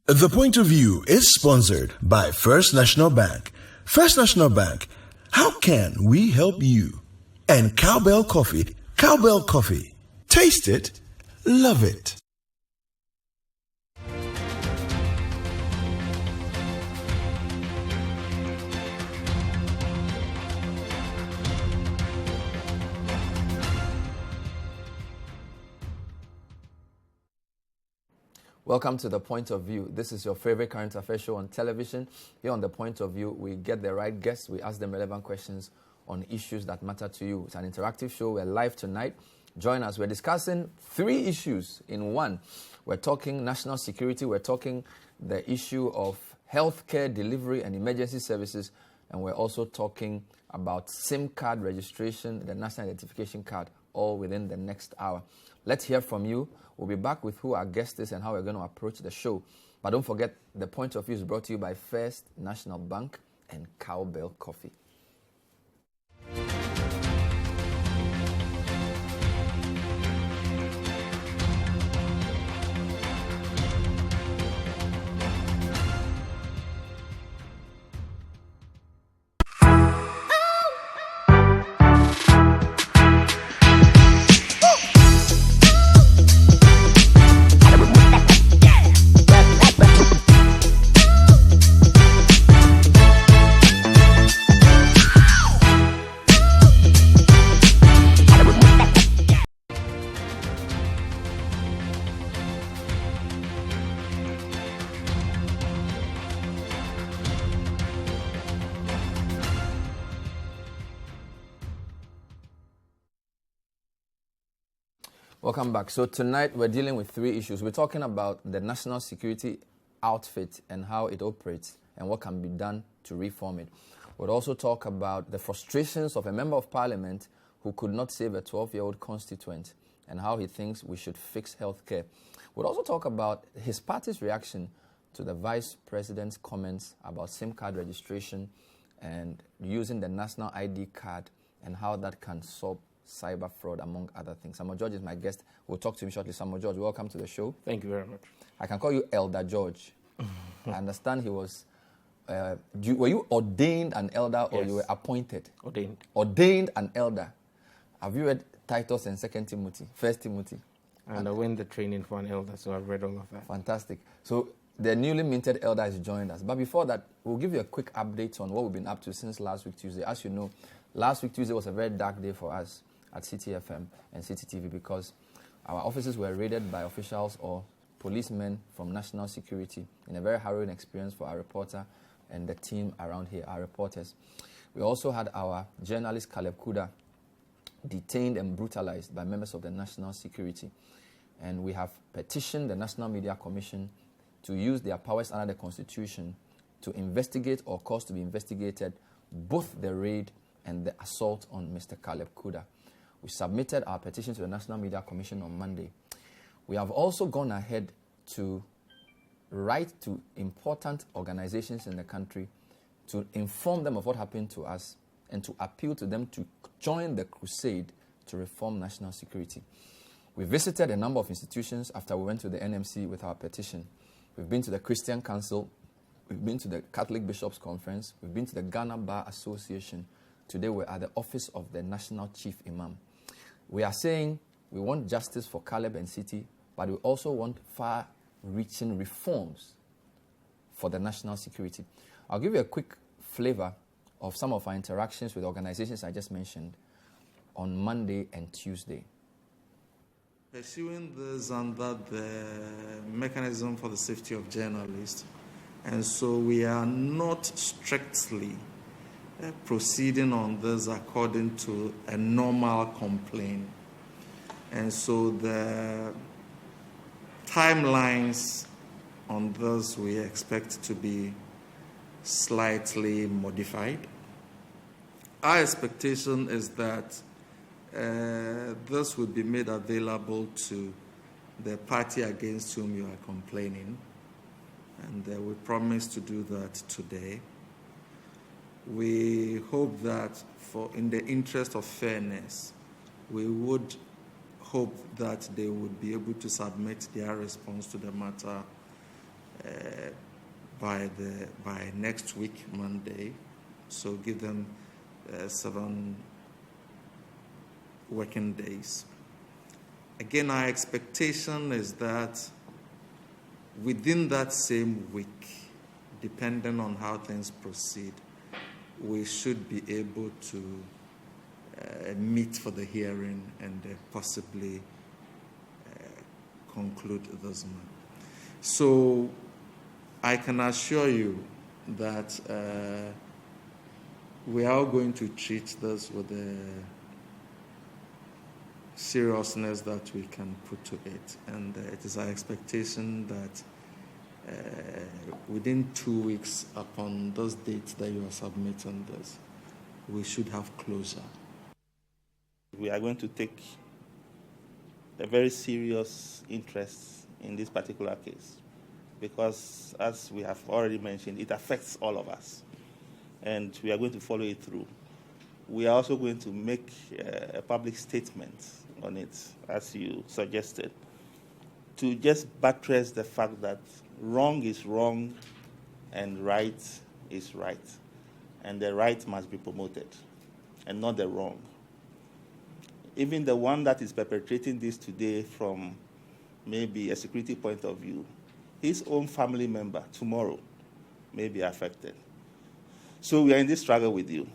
The Point of View is sponsored by First National Bank. First National Bank, how can we help you? And Cowbell Coffee. Cowbell Coffee. Taste it, love it. Welcome to The Point of View. This is your favorite current affairs show on television. Here on The Point of View, we get the right guests. We ask them relevant questions on issues that matter to you. It's an interactive show. We're live tonight. Join us. We're discussing 3 issues in one. We're talking national security. We're talking the issue of healthcare delivery and emergency services. And we're also talking about SIM card registration, the national identification card, all within the next hour. Let's hear from you. We'll be back with who our guest is and how we're going to approach the show. But don't forget, The Point of View is brought to you by First National Bank and Cowbell Coffee. Welcome back. So tonight we're dealing with 3 issues. We're talking about the national security outfit and how it operates and what can be done to reform it. We'll also talk about the frustrations of a member of parliament who could not save a 12-year-old constituent and how he thinks we should fix healthcare. We'll also talk about his party's reaction to the vice president's comments about SIM card registration and using the national ID card and how that can solve cyber fraud, among other things. Samuel George is my guest. We'll talk to him shortly. Samuel George, welcome to the show. Thank you very much. I can call you Elder George. I understand he was... were you ordained an elder or Yes. you were appointed? Ordained. Ordained an elder. Have you read Titus and 2 Timothy, 1 Timothy? And I went the training for an elder, so I've read all of that. Fantastic. So the newly minted elder has joined us. But before that, we'll give you a quick update on what we've been up to since last week, Tuesday. As you know, last week, Tuesday was a very dark day for us at CTFM and CTTV because our offices were raided by officials or policemen from national security in a very harrowing experience for our reporter and the team around here, our reporters. We also had our journalist Caleb Kuda detained and brutalized by members of the national security. And we have petitioned the National Media Commission to use their powers under the Constitution to investigate or cause to be investigated both the raid and the assault on Mr. Caleb Kuda. We submitted our petition to the National Media Commission on Monday. We have also gone ahead to write to important organizations in the country to inform them of what happened to us and to appeal to them to join the crusade to reform national security. We visited a number of institutions after we went to the NMC with our petition. We've been to the Christian Council, we've been to the Catholic Bishops' Conference, we've been to the Ghana Bar Association. Today we're at the office of the National Chief Imam. We are saying we want justice for Caleb and City, but we also want far-reaching reforms for the national security. I'll give you a quick flavor of some of our interactions with organizations I just mentioned on Monday and Tuesday. Pursuing this under the mechanism for the safety of journalists, and so we are not strictly proceeding on this according to a normal complaint. And so the timelines on this we expect to be slightly modified. Our expectation is that this will be made available to the party against whom you are complaining, and we promise to do that today. We hope that in the interest of fairness, we would hope that they would be able to submit their response to the matter by next week, Monday. So give them 7 working days. Again, our expectation is that within that same week, depending on how things proceed, we should be able to meet for the hearing and possibly conclude this month. So I can assure you that we are going to treat this with the seriousness that we can put to it. And it is our expectation that within 2 weeks upon those dates that you are submitting this, we should have closure. We are going to take a very serious interest in this particular case because, as we have already mentioned, it affects all of us, and we are going to follow it through. We are also going to make a public statement on it, as you suggested, to just buttress the fact that wrong is wrong and right is right, and the right must be promoted and not the wrong. Even the one that is perpetrating this today from maybe a security point of view, his own family member tomorrow may be affected. So we are in this struggle with you.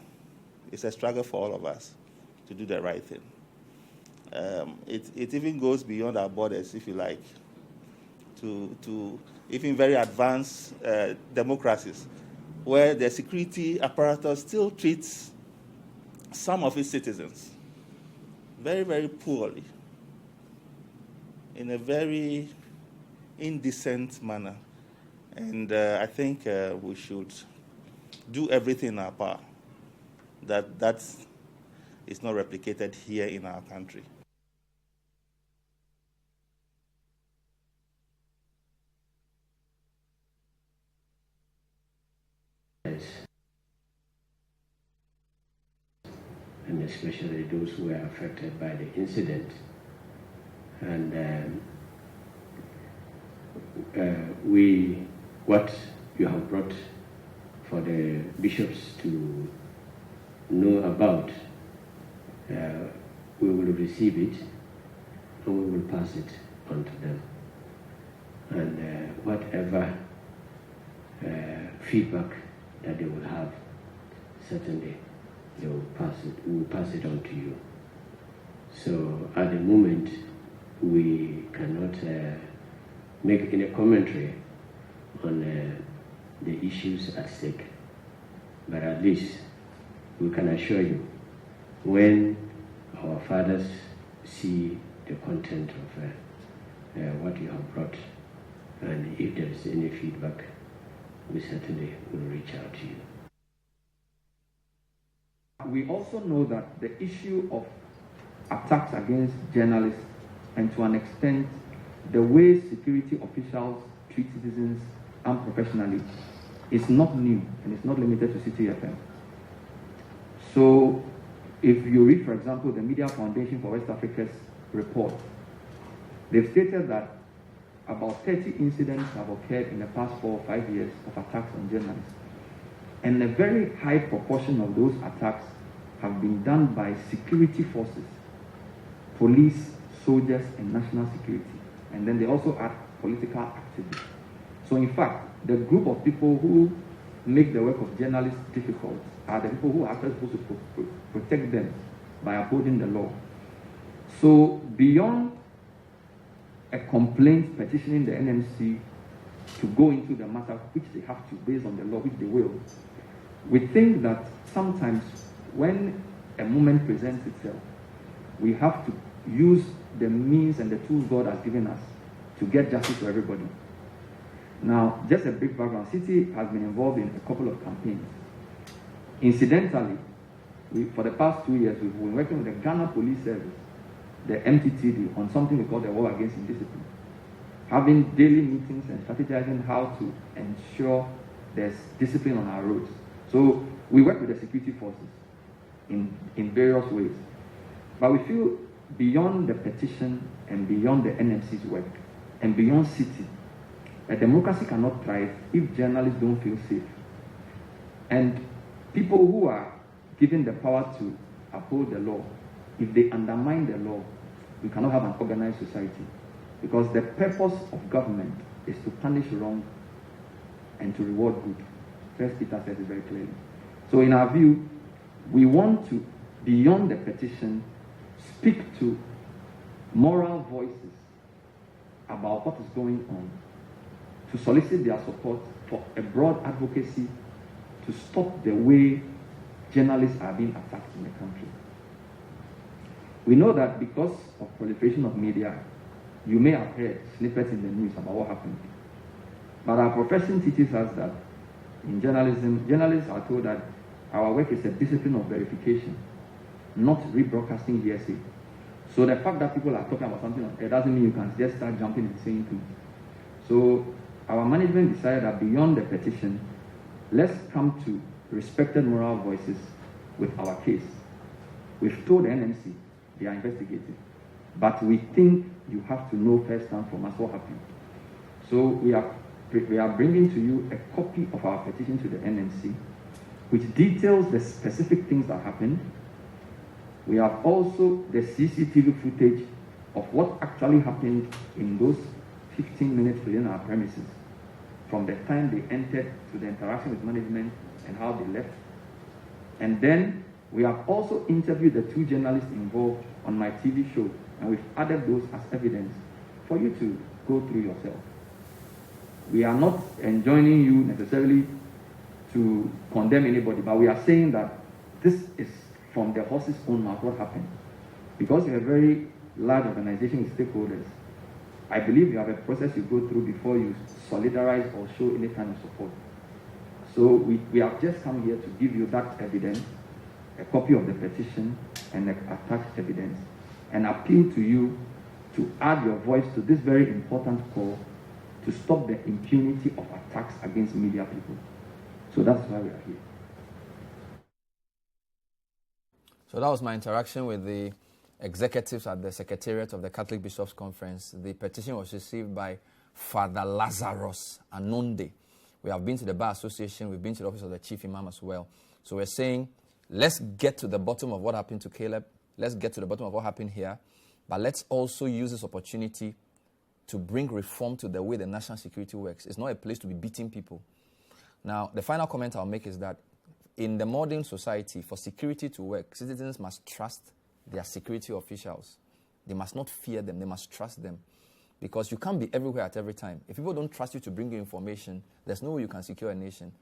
It's a struggle for all of us to do the right thing. It even goes beyond our borders, if you like, to even very advanced democracies, where the security apparatus still treats some of its citizens very, very poorly, in a very indecent manner. And I think we should do everything in our power that is not replicated here in our country. And especially those who were affected by the incident. And what you have brought for the bishops to know about, we will receive it and we will pass it on to them. And whatever feedback that they will have, certainly they will pass it. We will pass it on to you. So at the moment, we cannot make any commentary on the issues at stake. But at least we can assure you, when our fathers see the content of what you have brought, and if there is any feedback, we certainly will reach out to you. We also know that the issue of attacks against journalists, and to an extent, the way security officials treat citizens unprofessionally, is not new and it's not limited to City FM. So, if you read, for example, the Media Foundation for West Africa's report, they've stated that about 30 incidents have occurred in the past 4 or 5 years of attacks on journalists. And a very high proportion of those attacks have been done by security forces, police, soldiers, and national security. And then they also add political activists. So in fact, the group of people who make the work of journalists difficult are the people who are actually supposed to protect them by upholding the law. So beyond a complaint petitioning the NMC to go into the matter, which they have to based on the law, which they will, we think that sometimes when a moment presents itself, we have to use the means and the tools God has given us to get justice for everybody. Now, just a brief background. City has been involved in a couple of campaigns. Incidentally, for the past 2 years, we've been working with the Ghana Police Service, the MTTD, on something we call the War Against Indiscipline, having daily meetings and strategizing how to ensure there's discipline on our roads. So we work with the security forces in various ways. But we feel beyond the petition and beyond the NMC's work and beyond City, a democracy cannot thrive if journalists don't feel safe. And people who are given the power to uphold the law, if they undermine the law, we cannot have an organized society. Because the purpose of government is to punish wrong and to reward good. First Peter says it very clearly. So in our view, we want to, beyond the petition, speak to moral voices about what is going on, to solicit their support for a broad advocacy to stop the way journalists are being attacked in the country. We know that because of proliferation of media, you may have heard snippets in the news about what happened. But our profession teaches us that in journalism, journalists are told that our work is a discipline of verification, not rebroadcasting hearsay. So the fact that people are talking about something, it doesn't mean you can just start jumping and saying things. So our management decided that beyond the petition, let's come to respected moral voices with our case. We've told the NMC they are investigating, but we think you have to know firsthand from us what happened. So we are bringing to you a copy of our petition to the NMC, which details the specific things that happened. We have also the CCTV footage of what actually happened in those 15 minutes within our premises, from the time they entered to the interaction with management and how they left. And then we have also interviewed the 2 journalists involved on my TV show, and we've added those as evidence for you to go through yourself. We are not enjoining you necessarily to condemn anybody, but we are saying that this is from the horse's own mouth what happened. Because you're a very large organization with stakeholders, I believe you have a process you go through before you solidarize or show any kind of support. So we have just come here to give you that evidence, a copy of the petition and the attached evidence, and appeal to you to add your voice to this very important call to stop the impunity of attacks against media people. So that's why we are here. So that was my interaction with the executives at the Secretariat of the Catholic Bishops' Conference. The petition was received by Father Lazarus Anonde. We have been to the Bar Association, we've been to the office of the Chief Imam as well. So we're saying, let's get to the bottom of what happened to Caleb. Let's get to the bottom of what happened here. But let's also use this opportunity to bring reform to the way the national security works. It's not a place to be beating people. Now, the final comment I'll make is that in the modern society, for security to work, citizens must trust their security officials. They must not fear them. They must trust them. Because you can't be everywhere at every time. If people don't trust you to bring you information, there's no way you can secure a nation.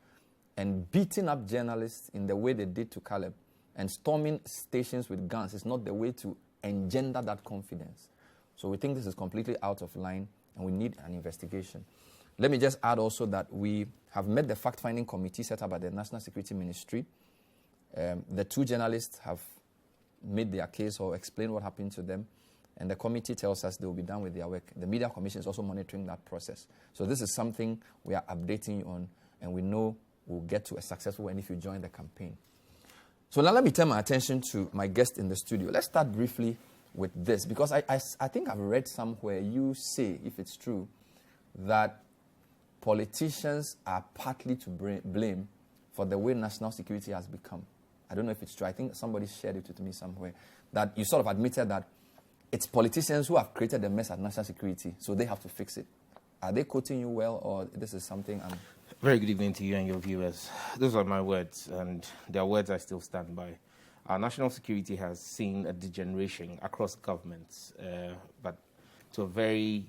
And beating up journalists in the way they did to Caleb and storming stations with guns is not the way to engender that confidence. So we think this is completely out of line and we need an investigation. Let me just add also that we have met the fact-finding committee set up by the National Security Ministry. The 2 journalists have made their case or explained what happened to them, and the committee tells us they will be done with their work. The Media Commission is also monitoring that process. So this is something we are updating you on, and we know we'll get to a successful end if you join the campaign. So now let me turn my attention to my guest in the studio. Let's start briefly with this, because I think I've read somewhere you say, if it's true, that politicians are partly to blame for the way national security has become. I don't know if it's true. I think somebody shared it with me somewhere, that you sort of admitted that it's politicians who have created the mess at national security, so they have to fix it. Are they quoting you well, or this is something... Very good evening to you and your viewers. Those are my words, and they are words I still stand by. Our national security has seen a degeneration across governments, but to a very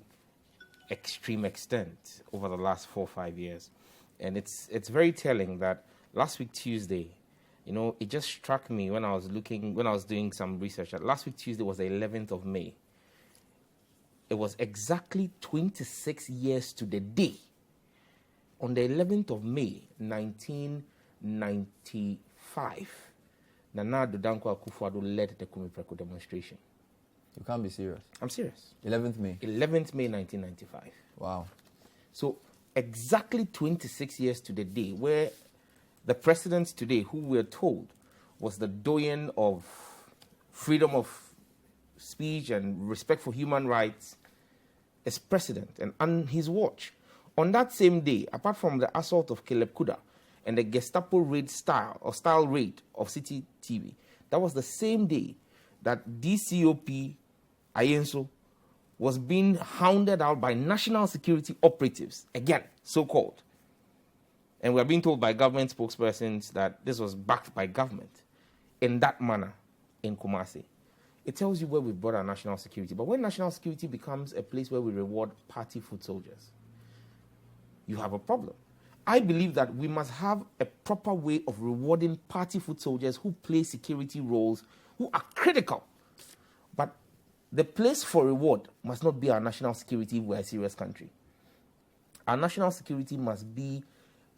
extreme extent over the last 4 or 5 years. And it's very telling that last week Tuesday, you know, it just struck me when I was doing some research, that last week Tuesday was the 11th of May. It was exactly 26 years to the day. On the 11th of May, 1995, Nana Addo Dankwa Akufo-Addo led the Kumipreko demonstration. You can't be serious. I'm serious. 11th May? 11th May 1995. Wow. So exactly 26 years to the day, where the president today, who we're told was the doyen of freedom of speech and respect for human rights, is president. And on his watch, On that same day, apart from the assault of Caleb Kuda and the Gestapo style raid of City TV, that was the same day that DCOP Ayenso was being hounded out by national security operatives, again, so-called. And we are being told by government spokespersons that this was backed by government in that manner in Kumasi. It tells you where we brought our national security. But when national security becomes a place where we reward party foot soldiers, you have a problem. I believe that we must have a proper way of rewarding party foot soldiers who play security roles, who are critical. But the place for reward must not be our national security if we're a serious country. Our national security must be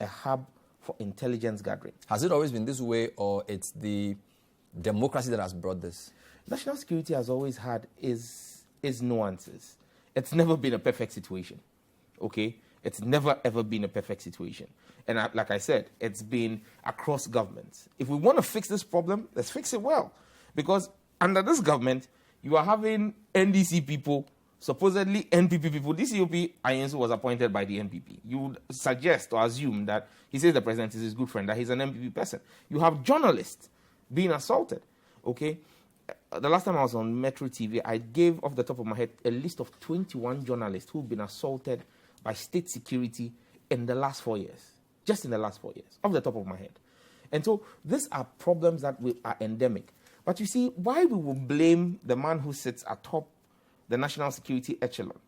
a hub for intelligence gathering. Has it always been this way, or it's the democracy that has brought this? National security has always had is nuances. It's never been a perfect situation, okay? It's never, ever been a perfect situation. And like I said, it's been across governments. If we want to fix this problem, let's fix it well. Because under this government, you are having NDC people, supposedly NPP people. DCOP Ayenso was appointed by the NPP. You would suggest or assume that he says the president is his good friend, that he's an NPP person. You have journalists being assaulted, okay? The last time I was on Metro TV, I gave off the top of my head a list of 21 journalists who've been assaulted by state security in the last 4 years. Just in the last 4 years, off the top of my head. And so these are problems that are endemic. But you see, why we will blame the man who sits atop the National Security Echelon,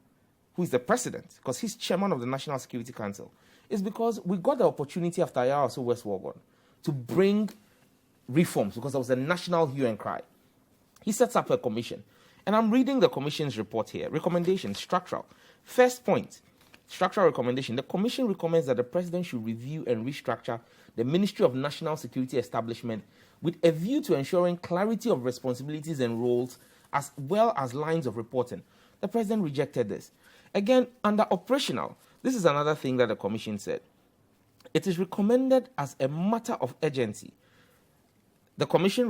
who is the president, because he's chairman of the National Security Council, is because we got the opportunity after Ayawaso West Wagon to bring reforms, because there was a national hue and cry. He sets up a commission. And I'm reading the commission's report here. Recommendation, structural. First point, structural recommendation. The commission recommends that the president should review and restructure the Ministry of National Security establishment with a view to ensuring clarity of responsibilities and roles as well as lines of reporting. The president rejected this. Again, under operational, this is another thing that the commission said. It is recommended as a matter of urgency. The commission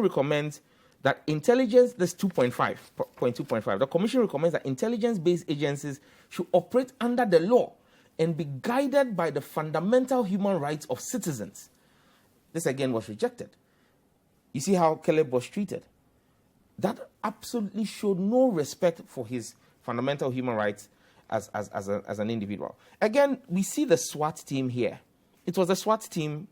recommends that intelligence, this 2.5, the commission recommends that intelligence-based agencies should operate under the law and be guided by the fundamental human rights of citizens. This again was rejected. You see how Caleb was treated. That absolutely showed no respect for his fundamental human rights as an individual. Again, we see the SWAT team here. It was the SWAT team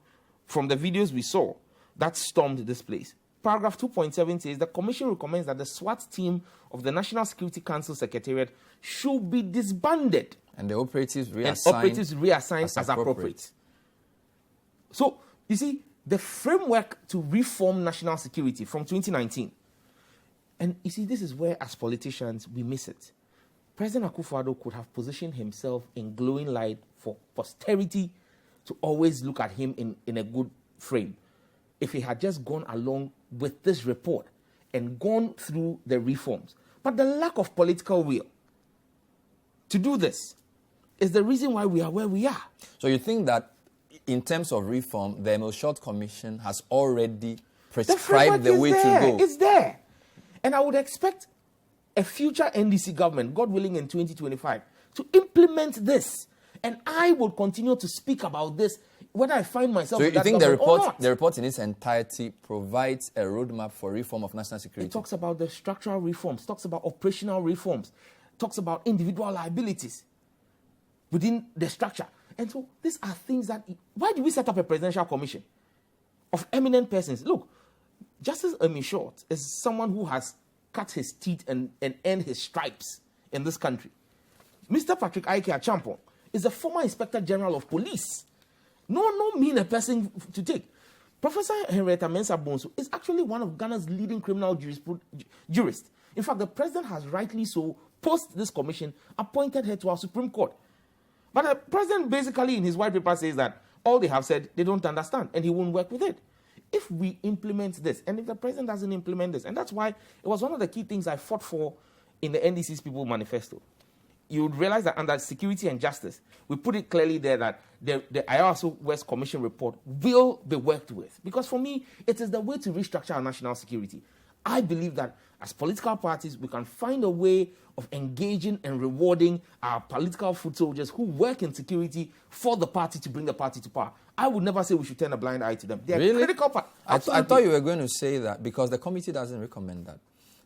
from the videos we saw that stormed this place. Paragraph 2.7 says the commission recommends that the SWAT team of the National Security Council Secretariat should be disbanded. And the operatives reassigned as appropriate. So, you see, the framework to reform national security from 2019. And you see, this is where, as politicians, we miss it. President Akufo-Addo could have positioned himself in glowing light for posterity to always look at him in a good frame. If he had just gone along with this report and gone through the reforms. But the lack of political will to do this is the reason why we are where we are. So you think that in terms of reform, the Emil Short Commission has already prescribed the way to go? It's there. And I would expect a future NDC government, God willing in 2025, to implement this. And I will continue to speak about this whether I find myself. So you think the report in its entirety provides a roadmap for reform of national security? It talks about the structural reforms, talks about operational reforms, talks about individual liabilities within the structure. And so these are things that, why do we set up a presidential commission of eminent persons? Look, Justice Emil Short is someone who has cut his teeth and earned his stripes in this country. Mr. Patrick Ike Achampong is the former Inspector General of Police. No mean a person to take. Professor Henrietta Mensah Bonsu is actually one of Ghana's leading criminal jurists. In fact, the president has rightly so, post this commission, appointed her to our Supreme Court. But the president basically in his white paper says that all they have said, they don't understand, and he won't work with it. If we implement this, and if the president doesn't implement this, and that's why it was one of the key things I fought for in the NDC's People Manifesto. You would realize that under security and justice, we put it clearly there that the Ayawaso West Commission report will be worked with. Because for me, it is the way to restructure our national security. I believe that as political parties, we can find a way of engaging and rewarding our political foot soldiers who work in security for the party to bring the party to power. I would never say we should turn a blind eye to them. They're really? critical part. I thought you were going to say that because the committee doesn't recommend that.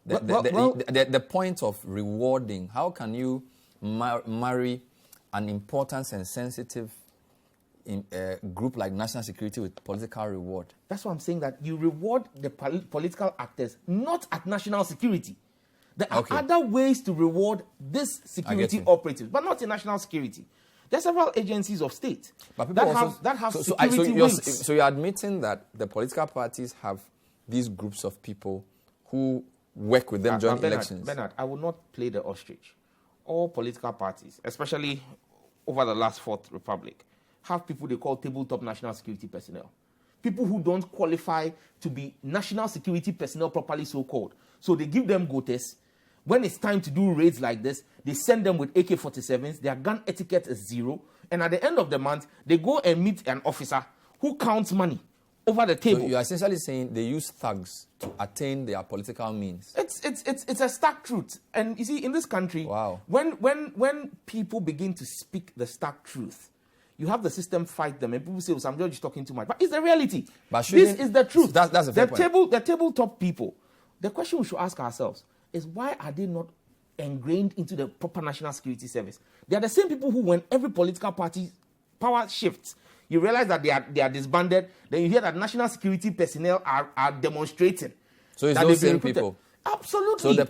The point of rewarding, how can you marry an important and sensitive group like national security with political reward? That's why I'm saying that you reward the political actors, not at national security. There are other ways to reward this security operatives, but not in national security. There are several agencies of state that have security wings. So you're admitting that the political parties have these groups of people who work with them during elections? Bernard, I will not play the ostrich. All political parties, especially over the last Fourth Republic, have people they call tabletop national security personnel. People who don't qualify to be national security personnel properly so-called. So they give them GOTES. When it's time to do raids like this, they send them with AK-47s. Their gun etiquette is 0. And at the end of the month, they go and meet an officer who counts money over the table. So you are essentially saying they use thugs to attain their political means. It's a stark truth. And you see, in this country, when people begin to speak the stark truth, you have the system fight them, and people say, "Oh, Sam George is talking too much." But it's the reality. But this is the truth. That's a fair point. The tabletop people. The question we should ask ourselves is, why are they not ingrained into the proper national security service? They are the same people who, when every political party power shifts, you realize that they are disbanded. Then you hear that national security personnel are demonstrating. So it's those same people. Absolutely. So the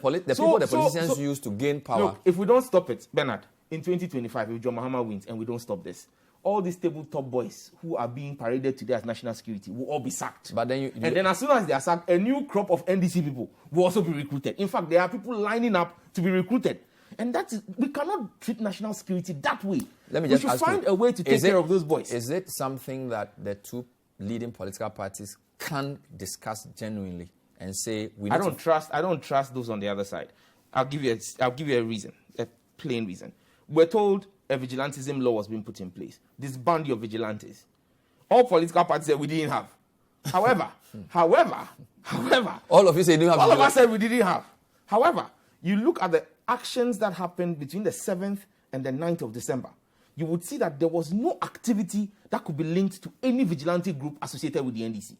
politicians use to gain power. Look, if we don't stop it, Bernard, in 2025, if John Mahama wins and we don't stop this, all these tabletop boys who are being paraded today as national security will all be sacked. But then then as soon as they are sacked, a new crop of NDC people will also be recruited. In fact, there are people lining up to be recruited. And we cannot treat national security that way. We should find a way to take care of those boys. Is it something that the two leading political parties can discuss genuinely and say I don't trust those on the other side. I'll give you a reason, a plain reason. We're told a vigilantism law was being put in place. Disband your vigilantes. All political parties said we didn't have. However, all of you say you didn't have. All of us said we didn't have. However, you look at the actions that happened between the 7th and the 9th of December, you would see that there was no activity that could be linked to any vigilante group associated with the NDC.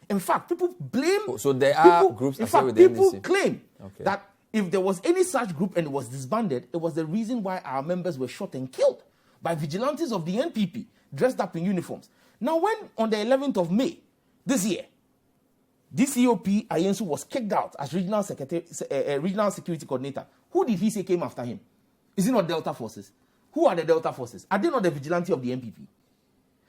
In fact, people blame. So there are groups associated with the NDC. People claim that if there was any such group and it was disbanded, it was the reason why our members were shot and killed by vigilantes of the NPP dressed up in uniforms. Now, when on the 11th of May this year, DCOP Ayensu was kicked out as regional security coordinator, who did he say came after him? Is it not Delta Forces? Who are the Delta Forces? Are they not the vigilante of the NPP?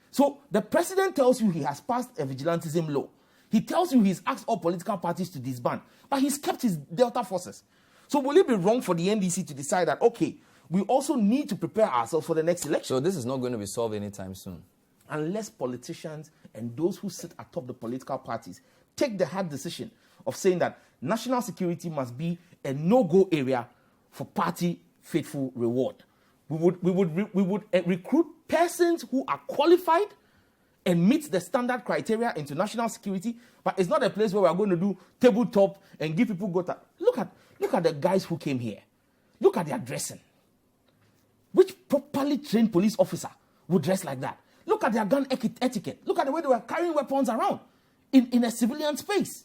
So the president tells you he has passed a vigilantism law. He tells you he's asked all political parties to disband, but he's kept his Delta Forces. So will it be wrong for the NDC to decide that, okay, we also need to prepare ourselves for the next election? So this is not going to be solved anytime soon. Unless politicians and those who sit atop the political parties take the hard decision of saying that national security must be a no-go area for party faithful reward. We would recruit persons who are qualified and meet the standard criteria into national security, but it's not a place where we are going to do tabletop and give people GOTA. Look at the guys who came here. Look at their dressing. Which properly trained police officer would dress like that? Look at their gun etiquette. Look at the way they were carrying weapons around in a civilian space.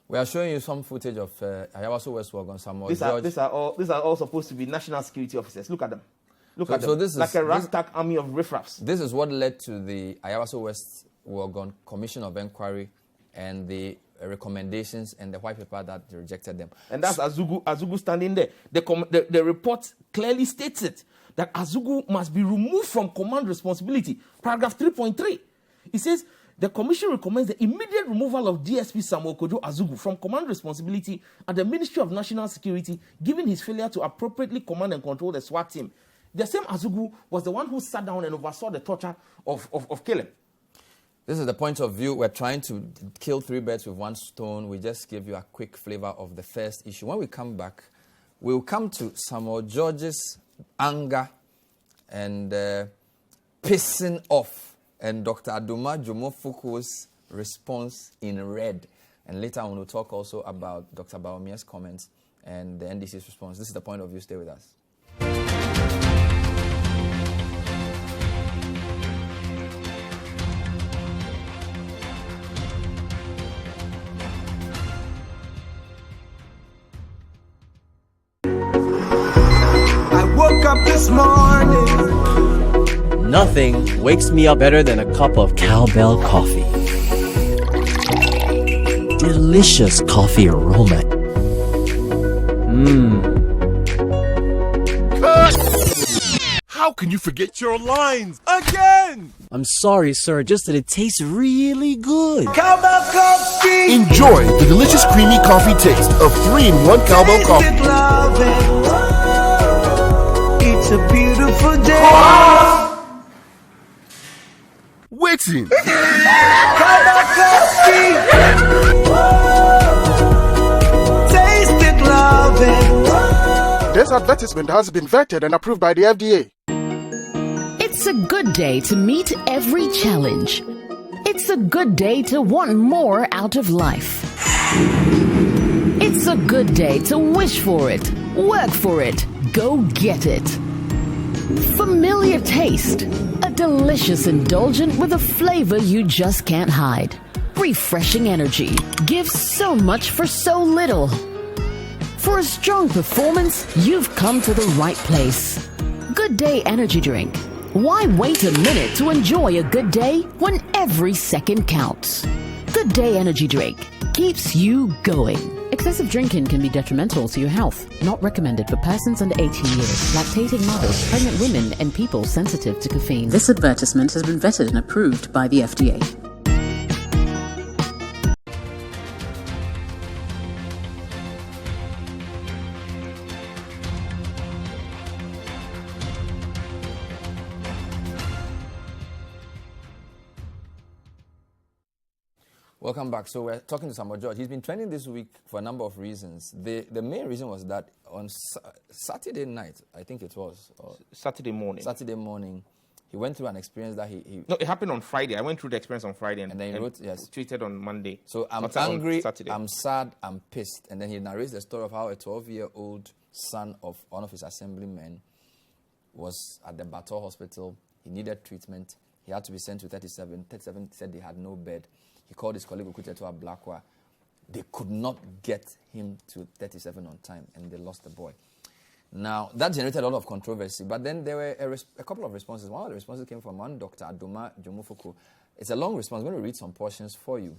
We are showing you some footage of Ayawaso West Wagon. These are all supposed to be national security officers. Look at them. Look at them. This is like a ragtag army of riffraffs. This is what led to the Ayawaso West Wagon Commission of Inquiry and the recommendations and the white paper that rejected them. And that's Azugu standing there. The report clearly states it, that Azugu must be removed from command responsibility. Paragraph 3.3. It says, the commission recommends the immediate removal of DSP Samuel Kojo Azugu from command responsibility at the Ministry of National Security, given his failure to appropriately command and control the SWAT team. The same Azugu was the one who sat down and oversaw the torture of Caleb. This is the point of view. We're trying to kill 3 birds with 1 stone. We just give you a quick flavor of the first issue. When we come back, we'll come to Samuel George's anger and pissing off, and Dr. Adoma Jomo Fuku's response in red. And later on, we'll talk also about Dr. Baomia's comments and the NDC's response. This is the point of view. Stay with us. I woke up this morning. Nothing wakes me up better than a cup of cowbell coffee. Delicious coffee aroma. How can you forget your lines again? I'm sorry, sir, just that it tastes really good. Cowbell coffee. Enjoy the delicious creamy coffee taste of 3-in-1 Cowbell Taste Coffee. it, love it. It's a beautiful day. Waiting. Cowbell coffee. Taste it, love it. This advertisement has been vetted and approved by the FDA. It's a good day to meet every challenge. It's a good day to want more out of life. It's a good day to wish for it, work for it, go get it. Familiar taste, a delicious indulgent with a flavor you just can't hide. Refreshing energy, gives so much for so little. For a strong performance, you've come to the right place. Good Day Energy Drink. Why wait a minute to enjoy a good day when every second counts? Good Day Energy Drink keeps you going. Excessive drinking can be detrimental to your health. Not recommended for persons under 18 years, lactating mothers, pregnant women, and people sensitive to caffeine. This advertisement has been vetted and approved by the FDA. Welcome back. So we're talking to Samuel George. He's been trending this week for a number of reasons. The main reason was that on Saturday night, I think it was. Saturday morning, he went through an experience that he... No, it happened on Friday. I went through the experience on Friday and then he wrote, yes. tweeted on Monday. So I'm angry, I'm sad, I'm pissed. And then he narrates the story of how a 12-year-old son of one of his assemblymen was at the Bator hospital. He needed treatment. He had to be sent to 37. 37 said they had no bed. He called his colleague Okuche to Ablakwa. They could not get him to 37 on time, and they lost the boy. Now, that generated a lot of controversy, but then there were a couple of responses. One of the responses came from one Dr. Adoma Jomufuku. It's a long response. I'm going to read some portions for you.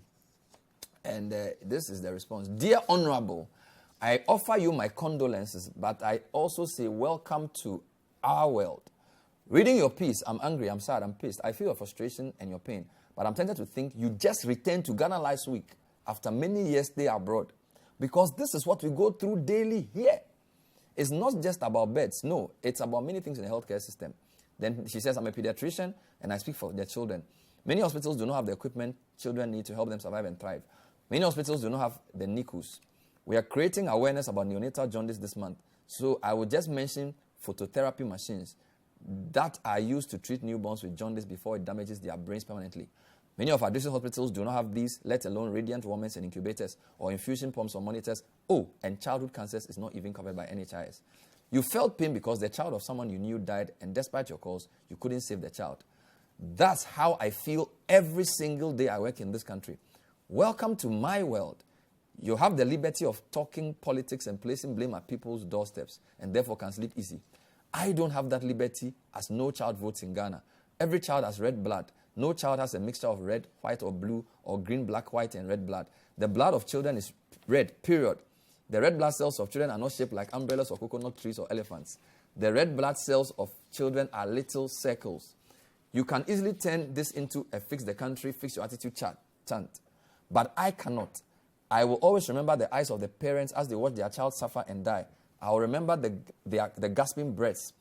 And this is the response. Dear Honorable, I offer you my condolences, but I also say welcome to our world. Reading your piece, I'm angry, I'm sad, I'm pissed. I feel your frustration and your pain. But I'm tempted to think you just returned to Ghana last week after many years stay abroad. Because this is what we go through daily here. It's not just about beds. No, it's about many things in the healthcare system. Then she says, I'm a pediatrician and I speak for their children. Many hospitals do not have the equipment children need to help them survive and thrive. Many hospitals do not have the NICUs. We are creating awareness about neonatal jaundice this month. So I will just mention phototherapy machines that are used to treat newborns with jaundice before it damages their brains permanently. Many of our district hospitals do not have these, let alone radiant warmers and incubators or infusion pumps or monitors. Oh, and childhood cancers is not even covered by NHIS. You felt pain because the child of someone you knew died, and despite your calls, you couldn't save the child. That's how I feel every single day I work in this country. Welcome to my world. You have the liberty of talking politics and placing blame at people's doorsteps, and therefore can sleep easy. I don't have that liberty, as no child votes in Ghana. Every child has red blood. No child has a mixture of red, white, or blue, or green, black, white, and red blood. The blood of children is red, period. The red blood cells of children are not shaped like umbrellas or coconut trees or elephants. The red blood cells of children are little circles. You can easily turn this into a fix the country, fix your attitude chant. But I cannot. I will always remember the eyes of the parents as they watch their child suffer and die. I will remember the gasping breaths.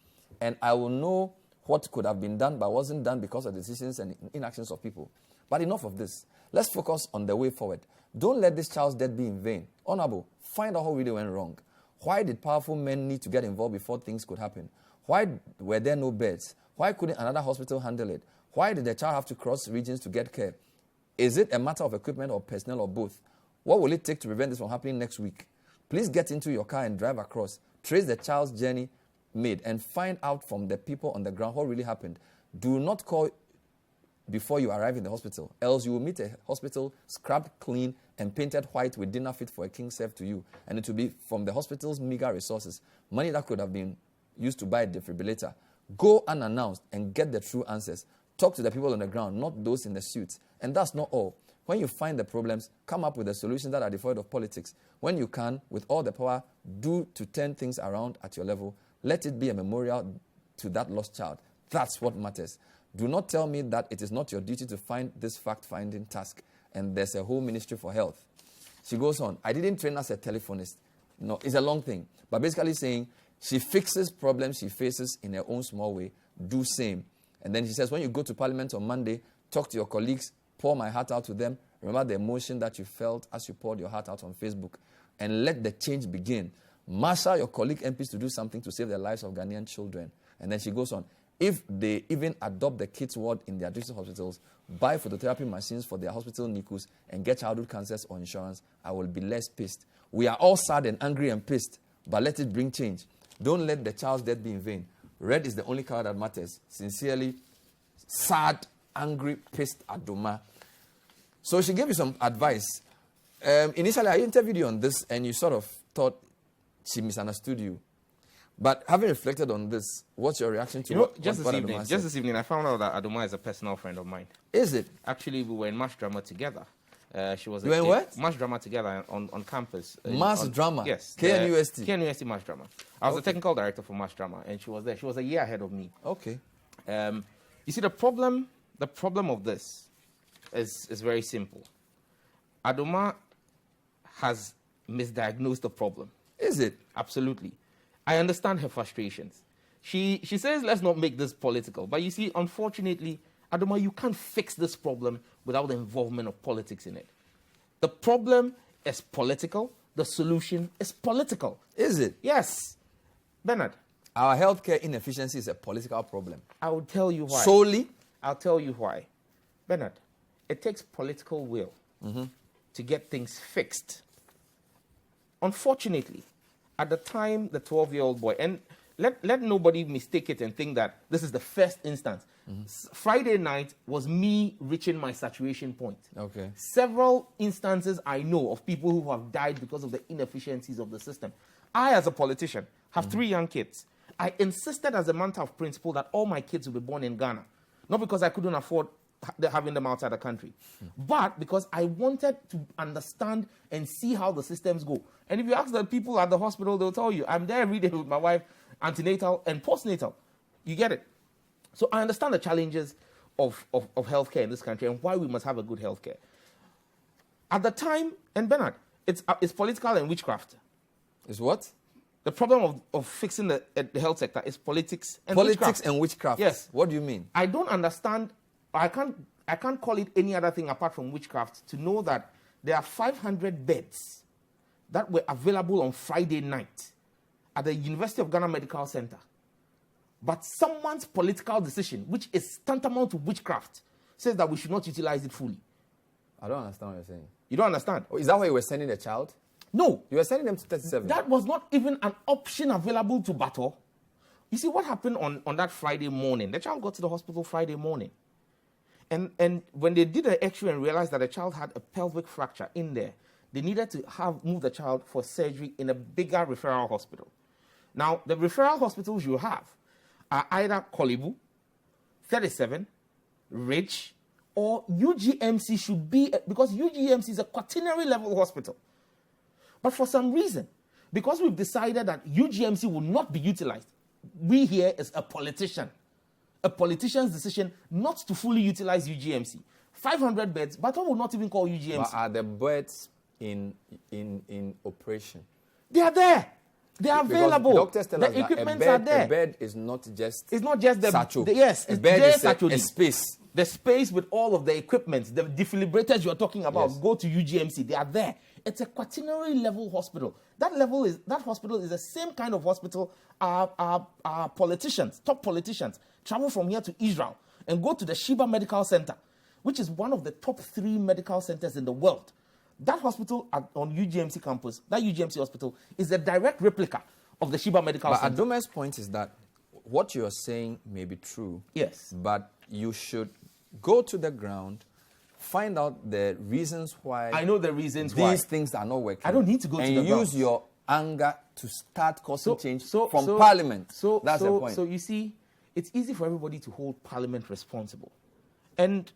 And I will know what could have been done but wasn't done because of decisions and inactions of people. But enough of this. Let's focus on the way forward. Don't let this child's death be in vain. Honorable, find out what really went wrong. Why did powerful men need to get involved before things could happen? Why were there no beds? Why couldn't another hospital handle it? Why did the child have to cross regions to get care? Is it a matter of equipment or personnel or both? What will it take to prevent this from happening next week? Please get into your car and drive across. Trace the child's journey made and find out from the people on the ground what really happened. Do not call before you arrive in the hospital, else you will meet a hospital scrubbed clean and painted white with dinner fit for a king served to you. And it will be from the hospital's meager resources, money that could have been used to buy a defibrillator. Go unannounced and get the true answers. Talk to the people on the ground, not those in the suits. And that's not all. When you find the problems, come up with the solutions that are devoid of politics. When you can, with all the power, do to turn things around at your level. Let it be a memorial to that lost child. That's what matters. Do not tell me that it is not your duty to find this fact-finding task, and there's a whole ministry for health. She goes on, I didn't train as a telephonist. No, it's a long thing. But basically saying, she fixes problems she faces in her own small way. Do same. And then she says, when you go to Parliament on Monday, talk to your colleagues, pour my heart out to them. Remember the emotion that you felt as you poured your heart out on Facebook. And let the change begin. Marshal your colleague MPs to do something to save the lives of Ghanaian children. And then she goes on. If they even adopt the kids' ward in their district hospitals, buy phototherapy machines for their hospital NICUs, and get childhood cancers or insurance, I will be less pissed. We are all sad and angry and pissed, but let it bring change. Don't let the child's death be in vain. Red is the only color that matters. Sincerely, sad, angry, pissed Adoma. So she gave you some advice. Initially, I interviewed you on this, and you sort of thought she misunderstood you. But having reflected on this, what's your reaction to what this evening, I found out that Adoma is a personal friend of mine. Is it? Actually, we were in mass drama together. She was you were in what? Mass drama together on campus. Drama? Yes. KNUST? KNUST mass drama. I was the technical director for mass drama, and she was there. She was a year ahead of me. Okay. You see, the problem of this is very simple. Adoma has misdiagnosed the problem. Is it? Absolutely. I understand her frustrations. She says, let's not make this political. But you see, unfortunately, Adoma, you can't fix this problem without the involvement of politics in it. The problem is political. The solution is political. Is it? Yes. Bernard. Our healthcare inefficiency is a political problem. I will tell you why. Solely? I'll tell you why. Bernard, it takes political will to get things fixed. Unfortunately, at the time, the 12-year-old boy, and let nobody mistake it and think that this is the first instance. Friday night was me reaching my saturation point. Okay. Several instances I know of people who have died because of the inefficiencies of the system. I, as a politician, have 3 young kids. I insisted as a matter of principle that all my kids will be born in Ghana. Not because I couldn't afford having them outside the country, but because I wanted to understand and see how the systems go. And if you ask the people at the hospital, they'll tell you, I'm there every day with my wife, antenatal and postnatal. You get it? So I understand the challenges of healthcare in this country and why we must have a good healthcare. At the time, and Bernard, it's political and witchcraft. Is what? The problem of fixing the health sector is politics and witchcraft. Politics and witchcraft? Yes. What do you mean? I don't understand. I can't call it any other thing apart from witchcraft to know that there are 500 beds that were available on Friday night at the University of Ghana Medical Center. But someone's political decision, which is tantamount to witchcraft, says that we should not utilize it fully. I don't understand what you're saying. You don't understand? Oh, is that why you were sending the child? No. You were sending them to 37. That was not even an option available to Bato. You see what happened on that Friday morning? The child got to the hospital Friday morning. And when they did the X-ray and realized that the child had a pelvic fracture in there, they needed to move the child for surgery in a bigger referral hospital. Now, the referral hospitals you have are either Kolibu, 37, Ridge, or UGMC should be, because UGMC is a quaternary level hospital. But for some reason, because we've decided that UGMC will not be utilized, we here as a politician's decision not to fully utilize UGMC. 500 beds, but I will not even call UGMC. But are the beds in operation? They are there. They are available. Doctors tell us the equipment that are there. A bed is not just. It's not just the satchel. Yes, a bed is a space. The space with all of the equipment, the defibrillators you are talking about, yes. Go to UGMC. They are there. It's a quaternary level hospital. That hospital is the same kind of hospital our politicians, top politicians, travel from here to Israel and go to the Sheba Medical Center, which is one of the top 3 medical centers in the world. That hospital on UGMC campus, that UGMC hospital, is a direct replica of the Sheba Medical Center. But Adome's point is that what you're saying may be true. Yes. But you should go to the ground, find out the reasons why. I know the reasons why. These things are not working. I don't need to go to the ground. And use your anger to start causing change from Parliament. That's the point. So you see, it's easy for everybody to hold Parliament responsible. And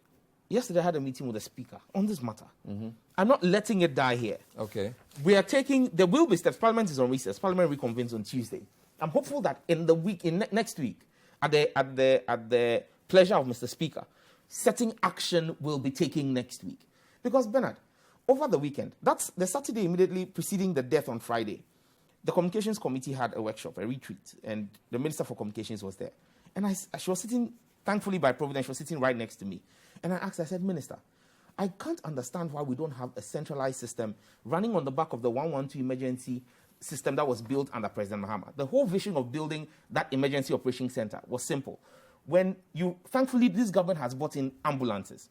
yesterday I had a meeting with the Speaker on this matter. I'm not letting it die here. Okay. We are taking, there will be steps. Parliament is on recess. Parliament reconvenes on Tuesday. I'm hopeful that in the week, next week, at the pleasure of Mr. Speaker, certain action will be taken next week. Because, Bernard, over the weekend, that's the Saturday immediately preceding the death on Friday, the Communications Committee had a workshop, a retreat, and the Minister for Communications was there. And she was sitting, thankfully by Providence, she was sitting right next to me. And I asked, I said, Minister, I can't understand why we don't have a centralized system running on the back of the 112 emergency system that was built under President Mahama. The whole vision of building that emergency operations center was simple. Thankfully, this government has bought in ambulances.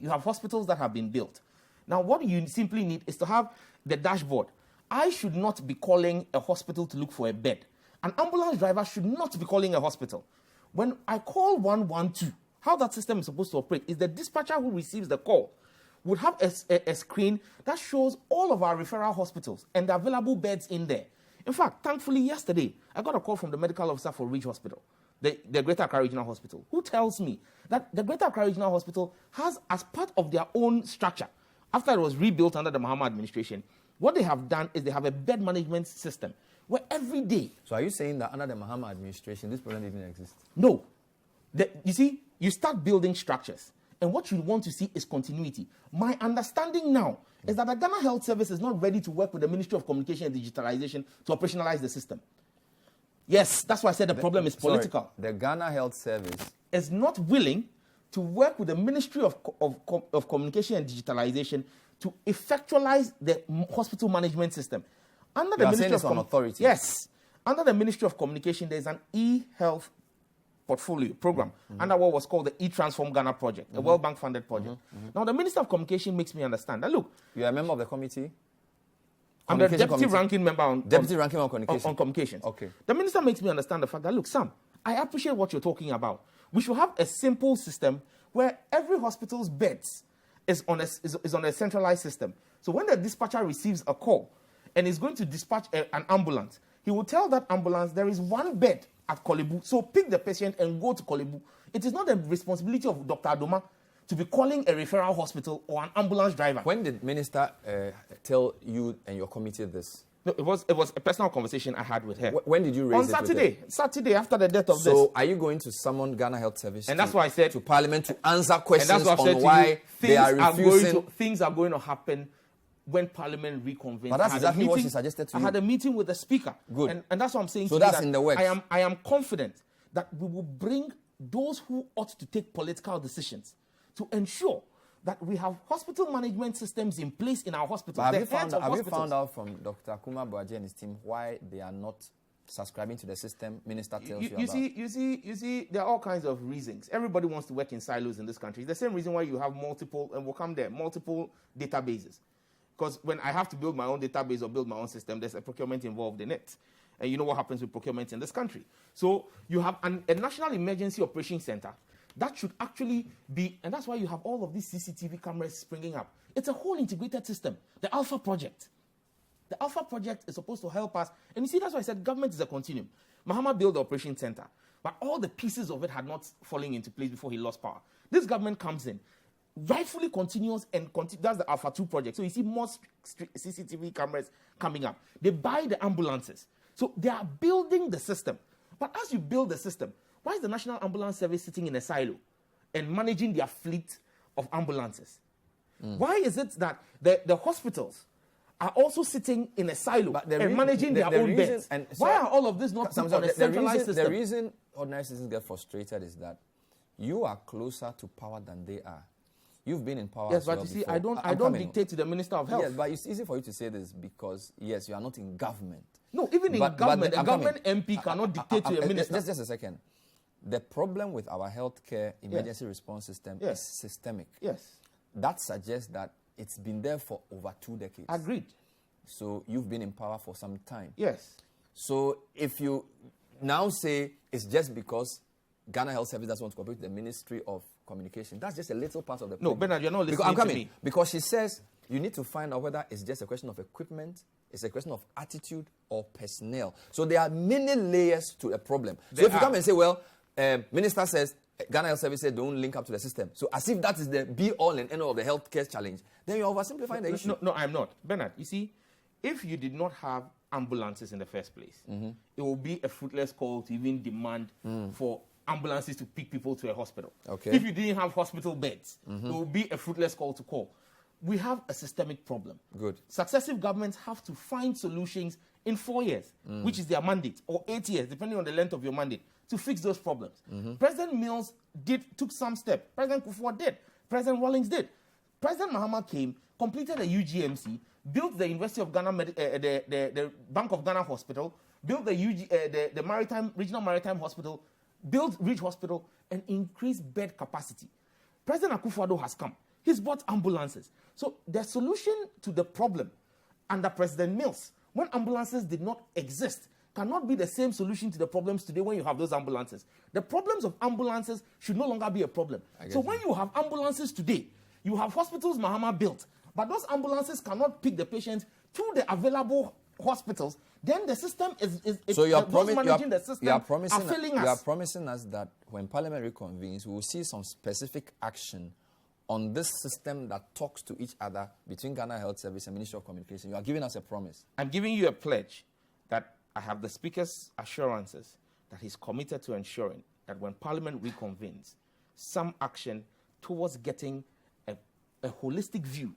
You have hospitals that have been built. Now, what you simply need is to have the dashboard. I should not be calling a hospital to look for a bed. An ambulance driver should not be calling a hospital. When I call 112, how that system is supposed to operate is the dispatcher who receives the call would have a screen that shows all of our referral hospitals and the available beds in there. In fact, thankfully, yesterday, I got a call from the medical officer for Ridge Hospital, the Greater Accra Regional Hospital, who tells me that the Greater Accra Regional Hospital has, as part of their own structure, after it was rebuilt under the Mahama administration, what they have done is they have a bed management system where every day... So are you saying that under the Mahama administration, this problem didn't exist? No. You see, you start building structures, and what you want to see is continuity. My understanding now is that the Ghana Health Service is not ready to work with the Ministry of Communication and Digitalization to operationalize the system. Yes, that's why I said the problem is political. Sorry, the Ghana Health Service is not willing to work with the Ministry of Communication and Digitalization to effectualize the hospital management system. Under the Ministry of authority. Yes. Under the Ministry of Communication, there's an e-health portfolio program under what was called the e-Transform Ghana project, a World Bank funded project. Now, the Minister of Communication makes me understand that, look... You're a member of the committee? I'm the deputy ranking member on communication. On communications. Okay. The minister makes me understand the fact that, look, Sam, I appreciate what you're talking about. We should have a simple system where every hospital's beds is on a centralized system. So when the dispatcher receives a call and is going to dispatch an ambulance, he will tell that ambulance there is one bed at Kolebu, so pick the patient and go to Kolebu. It is not the responsibility of Dr. Adoma to be calling a referral hospital or an ambulance driver. When did Minister tell you and your committee this? No, it was a personal conversation I had with her. When did you raise it? On Saturday. Saturday after the death of this. So are you going to summon Ghana Health Service and that's why I said to Parliament to answer questions on why they are refusing? Things are going to happen when Parliament reconvenes. But that's exactly what she suggested to you. I had a meeting with the Speaker. Good. And that's what I'm saying. So that's in the works. I am confident that we will bring those who ought to take political decisions to ensure that we have hospital management systems in place in our hospitals. Have you found out from Dr. Kuma Boaji and his team why they are not subscribing to the system Minister tells you about? You see, there are all kinds of reasons. Everybody wants to work in silos in this country. It's the same reason why you have multiple databases. Because when I have to build my own database or build my own system, there's a procurement involved in it. And you know what happens with procurement in this country. So you have a National Emergency Operations Center that should actually be, and that's why you have all of these CCTV cameras springing up. It's a whole integrated system, the Alpha Project. The Alpha Project is supposed to help us. And you see, that's why I said government is a continuum. Mahama built the Operations Center, but all the pieces of it had not fallen into place before he lost power. This government comes in, rightfully continues and that's the Alpha 2 project. So you see more CCTV cameras coming up. They buy the ambulances. So they are building the system. But as you build the system, why is the National Ambulance Service sitting in a silo and managing their fleet of ambulances? Why is it that the hospitals are also sitting in a silo and managing their own beds? Why are all of this not put on a centralized system? The reason ordinary citizens get frustrated is that you are closer to power than they are. You've been in power. Yes, but you see, I don't dictate to the Minister of Health. Yes, but it's easy for you to say this because, yes, you are not in government. No, even in government, a government MP cannot dictate to a minister. Just a second. The problem with our healthcare emergency response system is systemic. Yes. That suggests that it's been there for over 2 decades. Agreed. So you've been in power for some time. Yes. So if you now say it's just because Ghana Health Service doesn't want to cooperate with the Ministry of Communication, that's just a little part of the problem. No, Bernard, you're not listening I'm coming, to me. Because she says you need to find out whether it's just a question of equipment, it's a question of attitude or personnel. So there are many layers to a problem. So if you come and say, well, Minister says, Ghana Health Service said don't link up to the system. So as if that is the be-all and end-all of the healthcare challenge, then you're oversimplifying the issue. No, I'm not. Bernard, you see, if you did not have ambulances in the first place, it will be a fruitless call to even demand for ambulances to pick people to a hospital. Okay. If you didn't have hospital beds, it will be a fruitless call to call. We have a systemic problem. Good. Successive governments have to find solutions in 4 years, which is their mandate, or 8 years, depending on the length of your mandate, to fix those problems. President Mills took some steps. President Kufuor did. President Rawlings did. President Mahama came, completed a UGMC, built the University of Ghana, the Bank of Ghana Hospital, built the Regional Maritime Hospital, built Ridge Hospital, and increased bed capacity. President Akufo-Addo has come. He's bought ambulances. So the solution to the problem under President Mills, when ambulances did not exist, cannot be the same solution to the problems today when you have those ambulances. The problems of ambulances should no longer be a problem. So when you have ambulances today, you have hospitals Mahama built, but those ambulances cannot pick the patients to the available hospitals, then the system is so you are managing the system are failing us. You are promising us that when Parliament reconvenes, we will see some specific action on this system that talks to each other between Ghana Health Service and Ministry of Communication. You are giving us a promise. I'm giving you a pledge that I have the Speaker's assurances that he's committed to ensuring that when Parliament reconvenes, some action towards getting a holistic view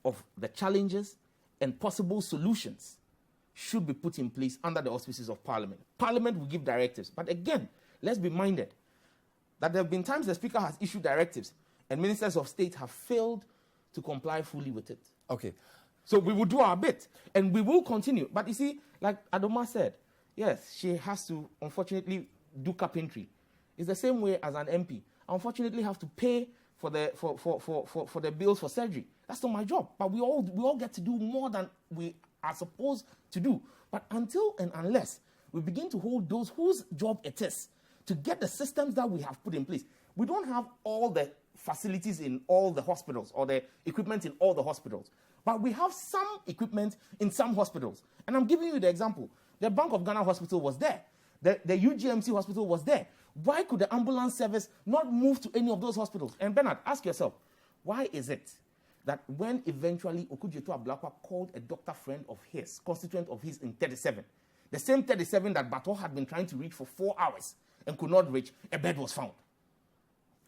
of the challenges and possible solutions should be put in place under the auspices of Parliament. Parliament will give directives. But again, let's be minded that there have been times the Speaker has issued directives and ministers of state have failed to comply fully with it. Okay. So we will do our bit and we will continue. But you see, like Adoma said, yes, she has to, unfortunately, do carpentry. It's the same way as an MP. I unfortunately have to pay for the bills for surgery. That's not my job. But we all get to do more than we are supposed to do. But until and unless we begin to hold those whose job it is to get the systems that we have put in place, we don't have all the facilities in all the hospitals or the equipment in all the hospitals. But we have some equipment in some hospitals. And I'm giving you the example. The Bank of Ghana Hospital was there. The UGMC Hospital was there. Why could the ambulance service not move to any of those hospitals? And Bernard, ask yourself, why is it that when eventually Okudzeto Ablakwa called a doctor friend of his, constituent of his in 37, the same 37 that Bato had been trying to reach for 4 hours and could not reach, a bed was found.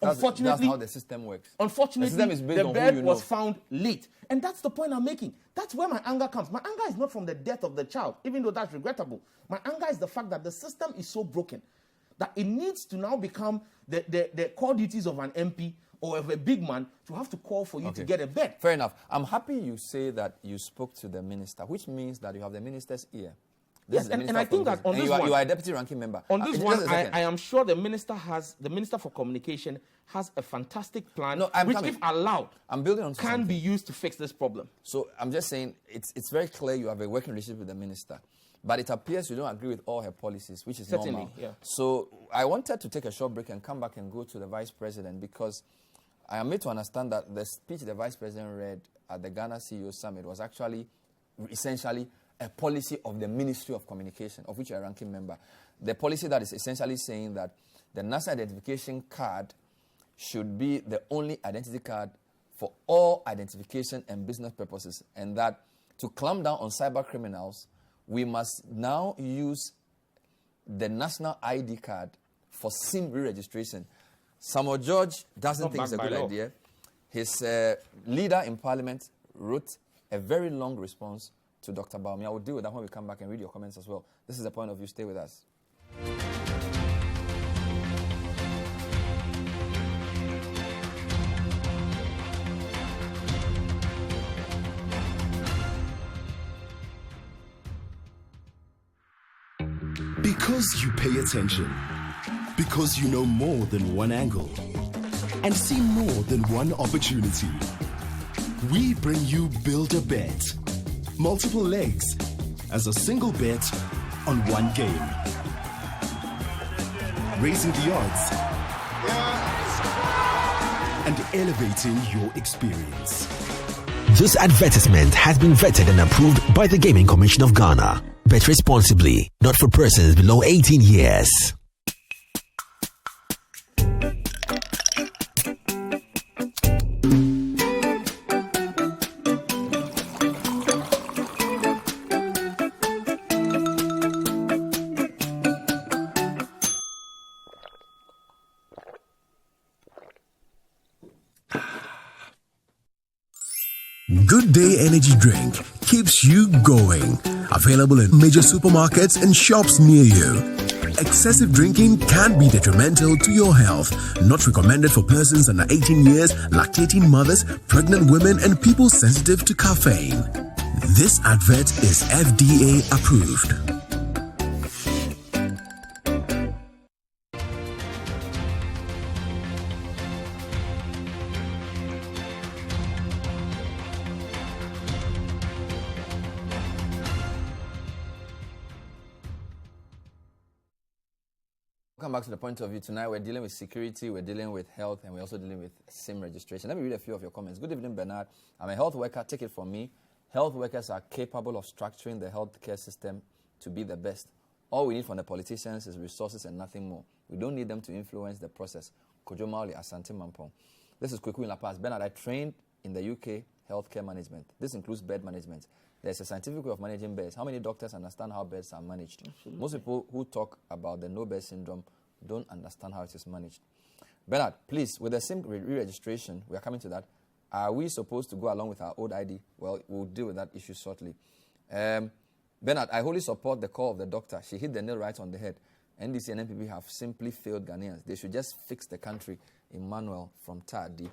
Unfortunately, that's how the system works. Unfortunately, the bed was found late. And that's the point I'm making. That's where my anger comes. My anger is not from the death of the child, even though that's regrettable. My anger is the fact that the system is so broken that it needs to now become the core duties of an MP or of a big man to have to call for you to get a bed. Fair enough. I'm happy you say that you spoke to the minister, which means that you have the minister's ear. Yes, and I think that on this one, you are a deputy ranking member. On this one, I am sure the minister for communication has a fantastic plan, which, if allowed, can be used to fix this problem. So I'm just saying, it's very clear you have a working relationship with the minister, but it appears you don't agree with all her policies, which is normal. Yeah. So I wanted to take a short break and come back and go to the vice president, because I am made to understand that the speech the vice president read at the Ghana CEO Summit was actually essentially a policy of the Ministry of Communication, of which you are a ranking member. The policy that is essentially saying that the national identification card should be the only identity card for all identification and business purposes, and that to clamp down on cyber criminals, we must now use the national ID card for SIM re-registration. Samuel George doesn't think it's a good idea. His leader in Parliament wrote a very long response to Dr. Baumi. I will deal with that when we come back and read your comments as well. This is the point of view. Stay with us. Because you pay attention. Because you know more than one angle. And see more than one opportunity. We bring you Build a Bet. Multiple legs as a single bet on one game. Raising the odds and elevating your experience. This advertisement has been vetted and approved by the Gaming Commission of Ghana. Bet responsibly, not for persons below 18 years. Good Day Energy Drink keeps you going. Available in major supermarkets and shops near you. Excessive drinking can be detrimental to your health. Not recommended for persons under 18 years, lactating mothers, pregnant women, and people sensitive to caffeine. This advert is FDA approved. Welcome back to the point of view. Tonight we're dealing with security, we're dealing with health, and we're also dealing with SIM registration. Let me read a few of your comments. Good evening, Bernard. I'm a health worker. Take it from me. Health workers are capable of structuring the healthcare system to be the best. All we need from the politicians is resources and nothing more. We don't need them to influence the process. Kojo Maoli, Asante Mampong. This is Kweku in La Paz. Bernard, I trained in the UK healthcare management. This includes bed management. There's a scientific way of managing beds. How many doctors understand how beds are managed? Absolutely. Most people who talk about the no bed syndrome don't understand how it is managed. Bernard, please, with the SIM re-registration, we are coming to that. Are we supposed to go along with our old ID? Well, we'll deal with that issue shortly. Bernard, I wholly support the call of the doctor. She hit the nail right on the head. NDC and NPP have simply failed Ghanaians. They should just fix the country. Emmanuel from Tadi.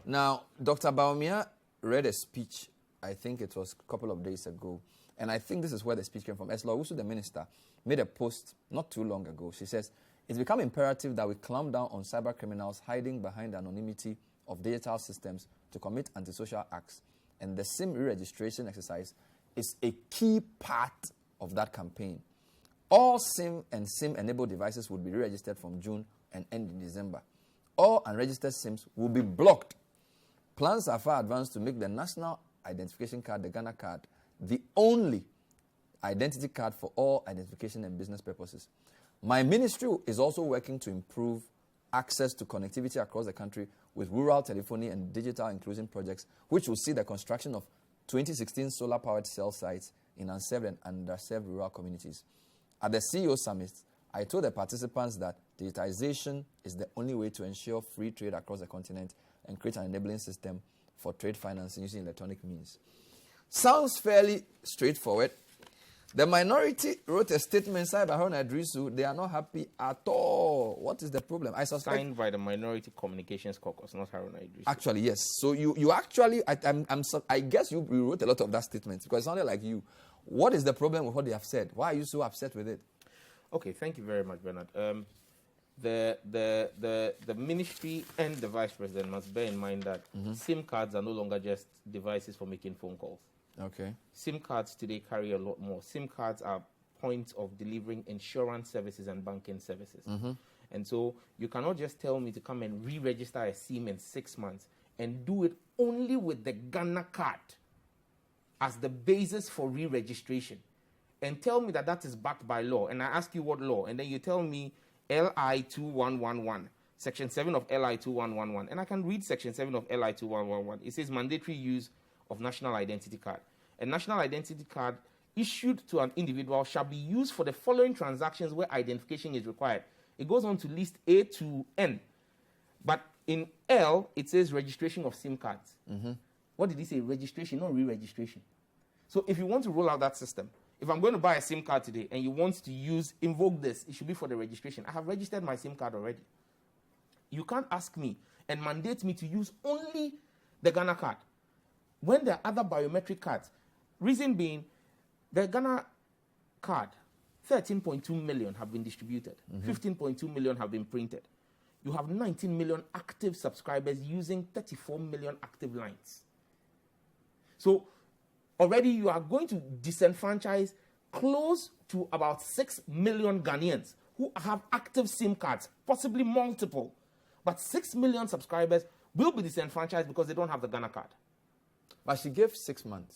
Now, Dr. Baumia read a speech, I think it was a couple of days ago, and I think this is where the speech came from. Esla Owusu, the minister, made a post not too long ago. She says, it's become imperative that we clamp down on cyber criminals hiding behind the anonymity of digital systems to commit antisocial acts. And the SIM re-registration exercise is a key part of that campaign. All SIM and SIM-enabled devices would be re-registered from June and end in December. All unregistered SIMs will be blocked. Plans are far advanced to make the National Identification Card, the Ghana card, the only identity card for all identification and business purposes. My ministry is also working to improve access to connectivity across the country with rural telephony and digital inclusion projects, which will see the construction of 2016 solar-powered cell sites in unserved and underserved rural communities. At the CEO Summit, I told the participants that digitization is the only way to ensure free trade across the continent and create an enabling system for trade financing using electronic means. Sounds fairly straightforward. The minority wrote a statement signed by Haruna Idrisu. They are not happy at all. What is the problem? I suspect signed by the Minority Communications Caucus, not Haruna Idrisu. Actually, yes. So you actually, I guess you wrote a lot of that statement because it sounded like you. What is the problem with what they have said? Why are you so upset with it? Okay, thank you very much, Bernard. The ministry and the vice president must bear in mind that SIM cards are no longer just devices for making phone calls. Okay. SIM cards today carry a lot more. SIM cards are points of delivering insurance services and banking services. And so you cannot just tell me to come and re-register a SIM in 6 months and do it only with the Ghana card as the basis for re-registration and tell me that that is backed by law. And I ask you what law, and then you tell me LI 2111, Section 7 of LI 2111. And I can read Section 7 of LI 2111. It says mandatory use of national identity card. A national identity card issued to an individual shall be used for the following transactions where identification is required. It goes on to list A to N. But in L, it says registration of SIM cards. What did he say? Registration, not re-registration. So if you want to roll out that system, if I'm going to buy a SIM card today and you want to invoke this, it should be for the registration. I have registered my SIM card already. You can't ask me and mandate me to use only the Ghana card when there are other biometric cards. Reason being, the Ghana card, 13.2 million have been distributed. 15.2 million have been printed. You have 19 million active subscribers using 34 million active lines. So already you are going to disenfranchise close to about 6 million Ghanaians who have active SIM cards, possibly multiple. But 6 million subscribers will be disenfranchised because they don't have the Ghana card. But she gave 6 months.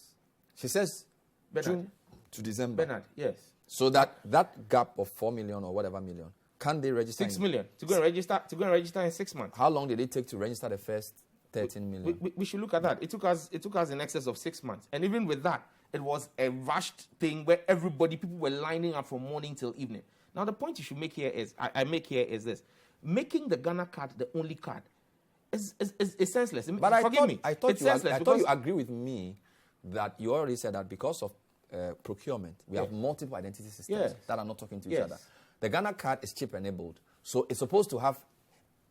She says Bernard, June to December. Bernard, yes. So that gap of 4 million or whatever million, can they register? 6 million to go and register in 6 months. How long did it take to register the first 13 million? We should look at that. It took us in excess of 6 months, and even with that, it was a rushed thing where people were lining up from morning till evening. Now the point you should make here is is this: making the Ghana card the only card is senseless. But I thought you agree with me that you already said that because of procurement, we have multiple identity systems that are not talking to each other. The Ghana card is chip enabled, so it's supposed to have,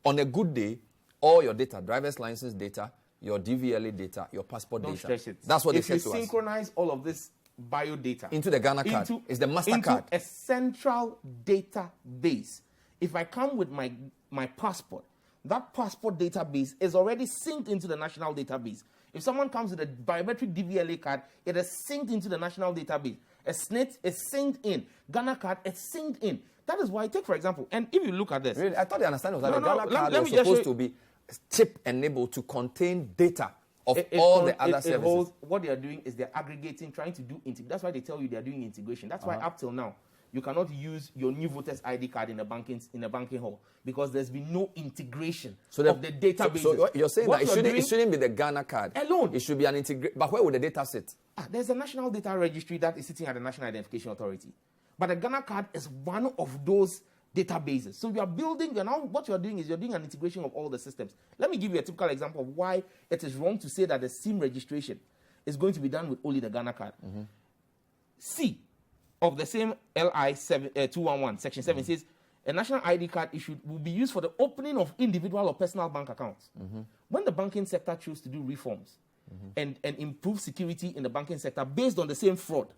on a good day, all your data, driver's license data, your DVLA data, your passport Don't data. stress it. That's what they said If to you us. synchronize all of this bio data Into the Ghana card. It's the master card. Into a central database. If I come with my passport, that passport database is already synced into the national database. If someone comes with a biometric DVLA card, it is synced into the national database. A SNIT is synced in. Ghana card is synced in. That is why, take for example, and if you look at this. Really? I thought the understanding was that the Ghana card was supposed to be chip enabled to contain data of all the other services. What they are doing is they're aggregating, trying to do integration. That's why they tell you they're doing integration. That's why up till now, you cannot use your new voter's ID card in a banking hall because there's been no integration of the database. So you're saying that it shouldn't be the Ghana card alone. It should be an integration. But where would the data sit? There's a national data registry that is sitting at the National Identification Authority. But the Ghana card is one of those databases. So what you're doing is you're doing an integration of all the systems. Let me give you a typical example of why it is wrong to say that the SIM registration is going to be done with only the Ghana card. Mm-hmm. C of the same LI 211, Section 7 says, a national ID card issued will be used for the opening of individual or personal bank accounts. Mm-hmm. When the banking sector chose to do reforms and improve security in the banking sector based on the same fraud,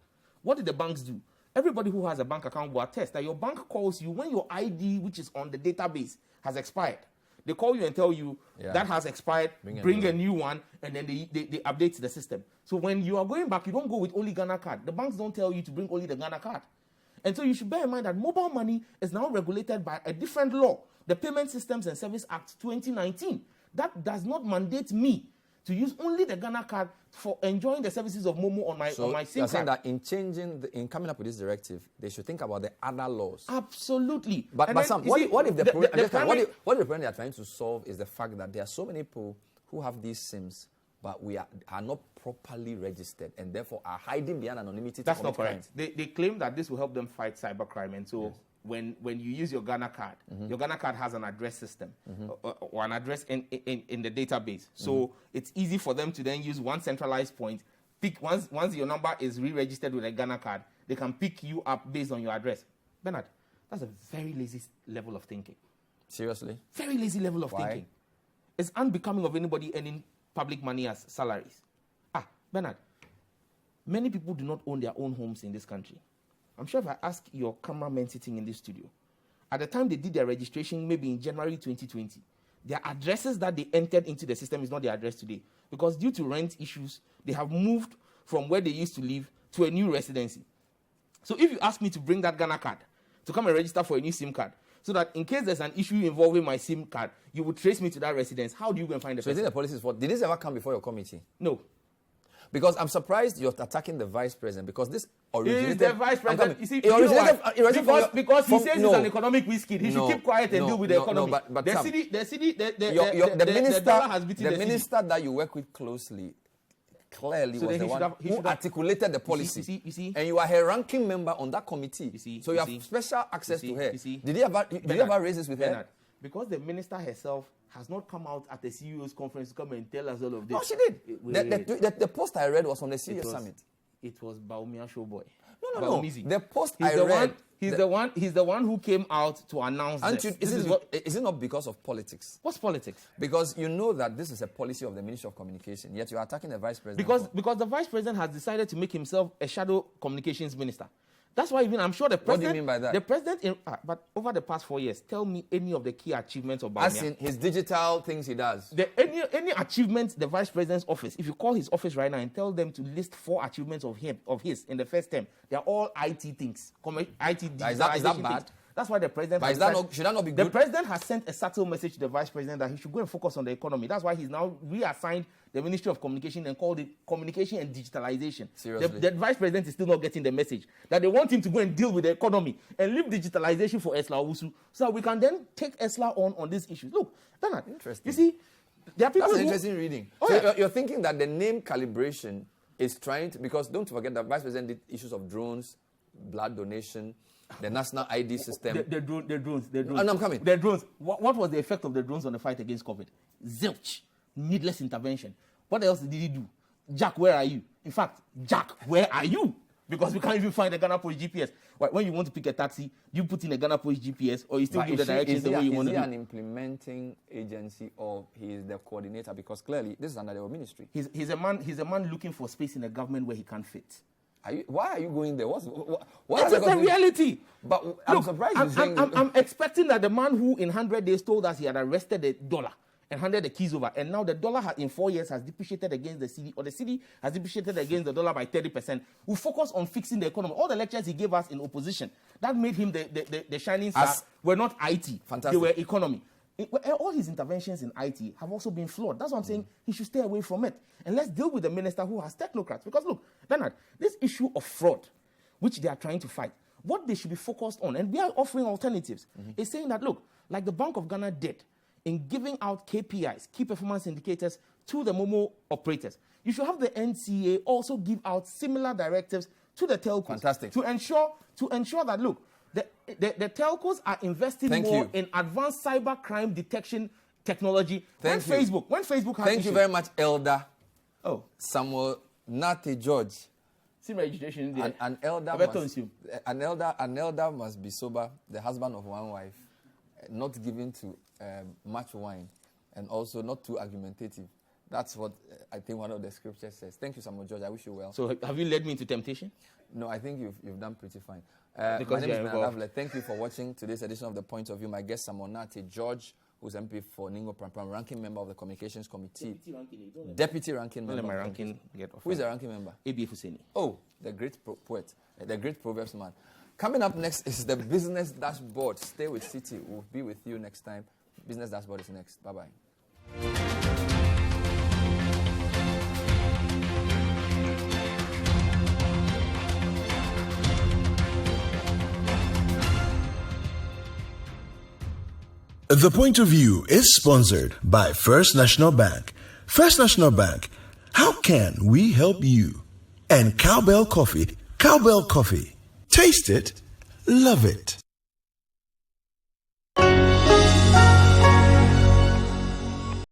what did the banks do? Everybody who has a bank account will attest that your bank calls you when your ID, which is on the database, has expired. They call you and tell you that has expired, bring a new one, and then they update the system. So when you are going back, you don't go with only Ghana card. The banks don't tell you to bring only the Ghana card. And so you should bear in mind that mobile money is now regulated by a different law, the Payment Systems and Service Act 2019. That does not mandate me to use only the Ghana card for enjoying the services of Momo on my SIM card. So you're saying that in coming up with this directive, they should think about the other laws. Absolutely. But Sam, what if the problem they are trying to solve is the fact that there are so many people who have these SIMs, but we are not properly registered and therefore are hiding behind anonymity. That's not correct. They claim that this will help them fight cybercrime, and so when you use your Ghana card, your Ghana card has an address system or an address in the database. So it's easy for them to then use one centralized point. Pick once your number is re-registered with a Ghana card, they can pick you up based on your address. Bernard, that's a very lazy level of thinking. Seriously? Very lazy level of thinking. It's unbecoming of anybody earning public money as salaries. Bernard, many people do not own their own homes in this country. I'm sure if I ask your cameramen sitting in this studio, at the time they did their registration, maybe in January 2020, their addresses that they entered into the system is not their address today. Because due to rent issues, they have moved from where they used to live to a new residency. So if you ask me to bring that Ghana card to come and register for a new SIM card, so that in case there's an issue involving my SIM card, you would trace me to that residence, how do you go and find the person? So you think the policy is what? Did this ever come before your committee? No. Because I'm surprised you're attacking the vice president because this originated... He is the vice president. You see, because he says he's an economic whiz kid. He should keep quiet and deal with the economy. But the minister that you work with closely clearly was the one who articulated the policy. You see? And you are her ranking member on that committee. So you have special access to her. Did you ever raise this with her? Because the minister herself has not come out at the CEO's conference to come and tell us all of this. No, she did. The post I read was on the CEO summit. It was Baumia Showboy. No. The post I read... He's the one who came out to announce this. Is it not because of politics? What's politics? Because you know that this is a policy of the Ministry of Communication, yet you are attacking the Vice President. Because the Vice President has decided to make himself a shadow communications minister. That's why even I'm sure the president. What do you mean by that? The president, but over the past 4 years, tell me any of the key achievements of Bawumia. As in his digital things he does. Any achievements the vice president's office, if you call his office right now and tell them to list 4 achievements of his in the first term, they are all IT things. IT is that bad? Things. That's why the president. But should that not be good? The president has sent a subtle message to the vice president that he should go and focus on the economy. That's why he's now reassigned the Ministry of Communication and called it Communication and Digitalization. Seriously? The vice president is still not getting the message that they want him to go and deal with the economy and leave digitalization for Esla Owusu so that we can then take Esla on these issues. Look, Bernard, interesting. You see, there are people That's an interesting reading. Oh, so yeah. you're thinking that the name calibration is trying to, because don't forget that vice president did issues of drones, blood donation, the national ID system. The drones. And I'm coming. The drones. What was the effect of the drones on the fight against COVID? Zilch. Needless intervention. What else did he do? Jack, where are you? In fact, Jack, where are you? Because we can't even find the Ghana Post GPS. When you want to pick a taxi, you put in a Ghana Post GPS, or you still give the directions the way you want to do. Is he an implementing agency, or he is the coordinator? Because clearly, this is under their ministry. He's a man looking for space in the government where he can't fit. Why are you going there? What it's just a reality. But I'm surprised you're saying... I'm expecting that the man who in 100 days told us he had arrested the dollar and handed the keys over, and now the dollar in 4 years has depreciated against the cedi, or the cedi has depreciated against the dollar by 30%. We focus on fixing the economy. All the lectures he gave us in opposition, that made him the shining star. Were not IT. Fantastic. They were economy. All his interventions in IT have also been flawed. That's why I'm saying he should stay away from it. And let's deal with the minister who has technocrats. Because look, Bernard, this issue of fraud, which they are trying to fight, what they should be focused on, and we are offering alternatives, is saying that, look, like the Bank of Ghana did in giving out KPIs, key performance indicators, to the MOMO operators, you should have the NCA also give out similar directives to the telcos. Fantastic. To ensure that, look, the telcos are investing more in advanced cyber crime detection technology. When Facebook has Thank you very much, Elder. Oh, Samuel Nate George. See registration there. An elder must be sober, the husband of one wife, not given to much wine, and also not too argumentative. That's what I think one of the scriptures says. Thank you, Samuel George. I wish you well. So have you led me into temptation? No, I think you've done pretty fine. My name is Benadavle. Thank you for watching today's edition of The Point of View. My guest, Samuel Nate George, who's MP for Ningo Prampram, ranking member of the Communications Committee. Deputy ranking member. My ranking Who is the ranking member? A.B. Husseini. Oh, the great poet, the great Proverbs man. Coming up next is the Business Dashboard. Stay with City. We'll be with you next time. Business Dashboard is next. Bye-bye. The Point of View is sponsored by First National Bank. First National Bank, how can we help you? And Cowbell Coffee. Cowbell Coffee. Taste it, love it.